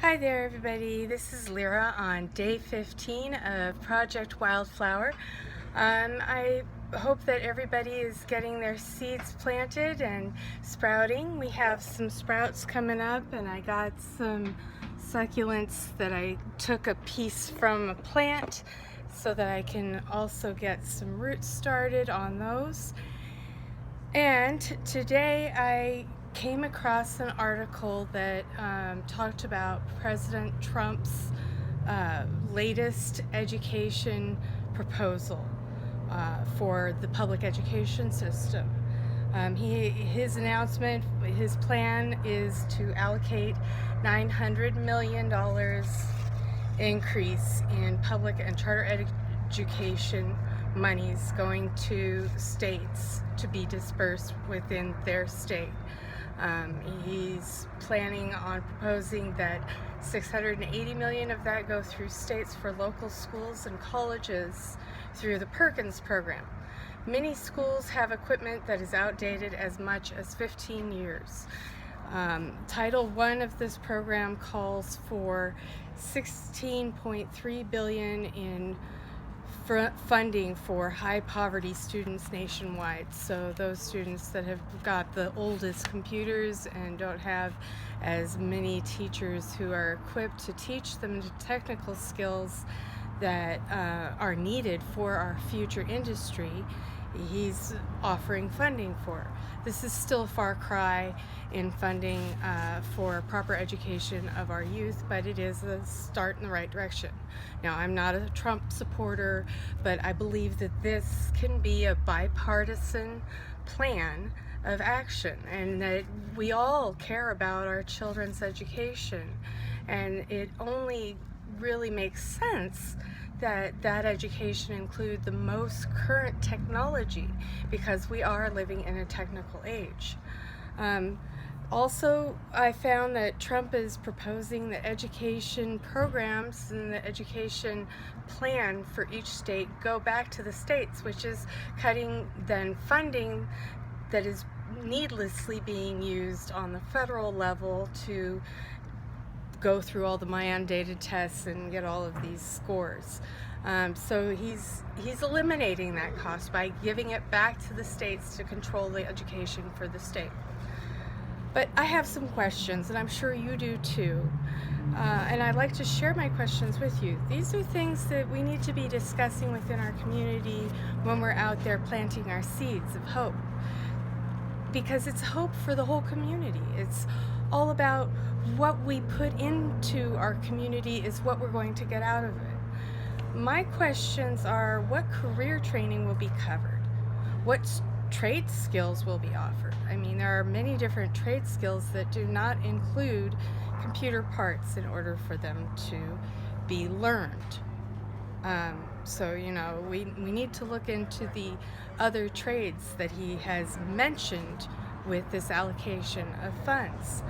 Hi there everybody, this is Lyra on day 15 of Project Wildflower. I hope that everybody is getting their seeds planted and sprouting. We have some sprouts coming up, and I got some succulents that I took a piece from a plant so that I can also get some roots started on those. And today I came across an article that talked about President Trump's latest education proposal for the public education system. His announcement, his plan is to allocate $900 million increase in public and charter education monies going to states to be dispersed within their state. He's planning on proposing that $680 million of that go through states for local schools and colleges through the Perkins program. Many schools have equipment that is outdated as much as 15 years. Title I of this program calls for $16.3 billion in funding for high poverty students nationwide. So those students that have got the oldest computers and don't have as many teachers who are equipped to teach them the technical skills that are needed for our future industry, he's offering funding for. This is still a far cry in funding for proper education of our youth, but it is a start in the right direction. Now, I'm not a Trump supporter, but I believe that this can be a bipartisan plan of action, and that we all care about our children's education, and it only really makes sense that that education include the most current technology, because we are living in a technical age. Also, I found that Trump is proposing the education programs and the education plan for each state go back to the states, which is cutting then funding that is needlessly being used on the federal level to go through all the mandated tests and get all of these scores. So he's eliminating that cost by giving it back to the states to control the education for the state. But I have some questions, and I'm sure you do too. And I'd like to share my questions with you. These are things that we need to be discussing within our community when we're out there planting our seeds of hope. Because it's hope for the whole community. It's all about what we put into our community is what we're going to get out of it. My questions are, what career training will be covered? What trade skills will be offered? I mean, there are many different trade skills that do not include computer parts in order for them to be learned. So, you know, we need to look into the other trades that he has mentioned with this allocation of funds.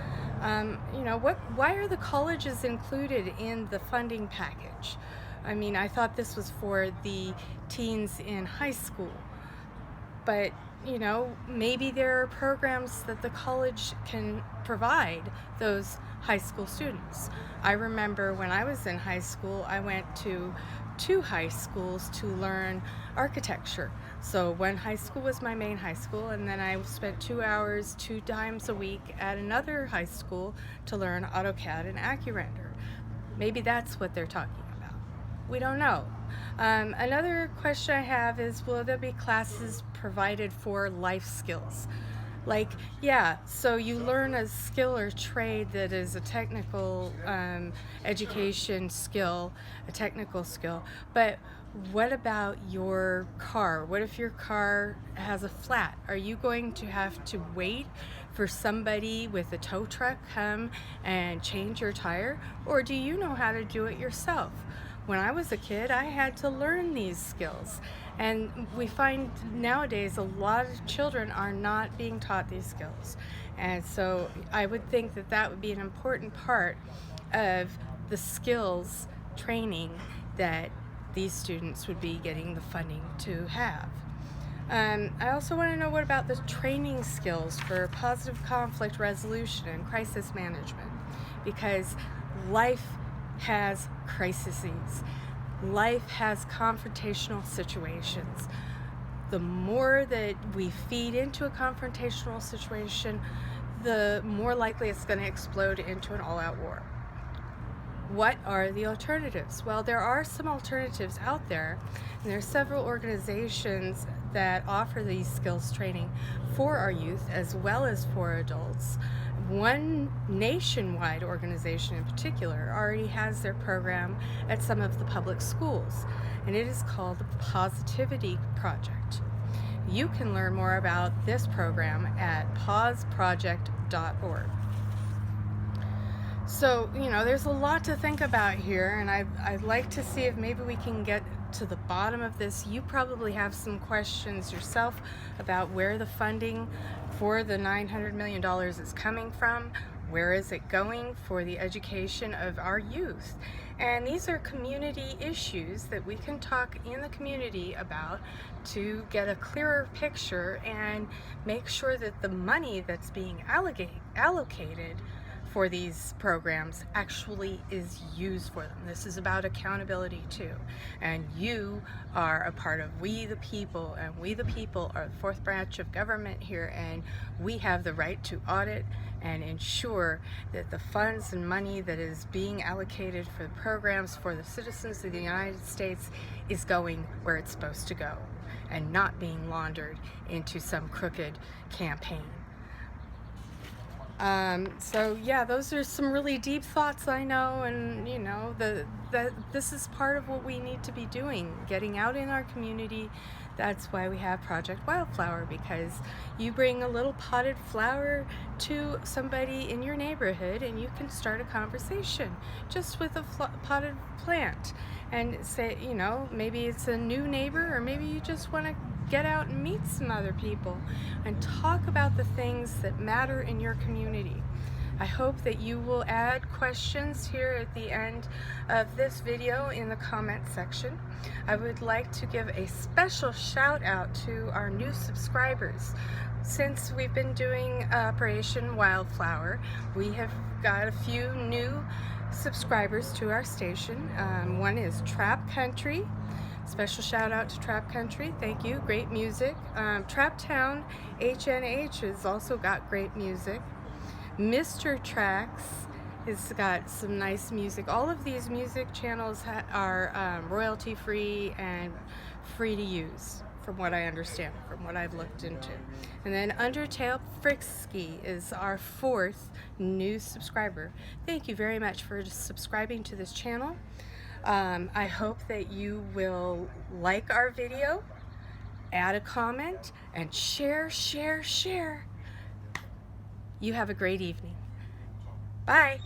You know, why are the colleges included in the funding package? I mean, I thought this was for the teens in high school, but you know, maybe there are programs that the college can provide those high school students. I remember when I was in high school, I went to two high schools to learn architecture. So one high school was my main high school, and then I spent 2 hours 2 times a week at another high school to learn AutoCAD and AccuRender. Maybe that's what they're talking about. We don't know. Another question I have is, will there be classes provided for life skills? Like, yeah, so you learn a skill or trade that is a technical education skill, a technical skill, but what about your car? What if your car has a flat? Are you going to have to wait for somebody with a tow truck come and change your tire? Or do you know how to do it yourself? When I was a kid, I had to learn these skills. And we find nowadays a lot of children are not being taught these skills. And so I would think that that would be an important part of the skills training that these students would be getting the funding to have. I also want to know, what about the training skills for positive conflict resolution and crisis management? Because Life has crises. Life has confrontational situations. The more that we feed into a confrontational situation, the more likely it's going to explode into an all-out war. What are the alternatives? Well, there are some alternatives out there, and there are several organizations that offer these skills training for our youth as well as for adults. One nationwide organization in particular already has their program at some of the public schools, and it is called the Positivity Project. You can learn more about this program at pauseproject.org. So, there's a lot to think about here, and I'd like to see if maybe we can get to the bottom of this. You probably have some questions yourself about where the funding for the $900 million is coming from. Where is it going for the education of our youth? And these are community issues that we can talk in the community about to get a clearer picture and make sure that the money that's being allocated for these programs actually is used for them. This is about accountability too. And you are a part of We the People, and We the People are the fourth branch of government here, and we have the right to audit and ensure that the funds and money that is being allocated for the programs for the citizens of the United States is going where it's supposed to go and not being laundered into some crooked campaign. So yeah, those are some really deep thoughts, I know, and this is part of what we need to be doing, getting out in our community. That's why we have Project Wildflower, because you bring a little potted flower to somebody in your neighborhood and you can start a conversation just with a potted plant and say, maybe it's a new neighbor, or maybe you just want to get out and meet some other people and talk about the things that matter in your community. I hope that you will add questions here at the end of this video in the comment section. I would like to give a special shout out to our new subscribers. Since we've been doing Operation Wildflower, we have got a few new subscribers to our station. One is Trap Country. Special shout out to Trap Country, thank you, great music. Trap Town HNH has also got great music. Mr. Tracks has got some nice music. All of these music channels are royalty free and free to use, from what I understand, from what I've looked into. And then Undertale Fricksky is our fourth new subscriber. Thank you very much for subscribing to this channel. I hope that you will like our video, add a comment, and share. You have a great evening. Bye.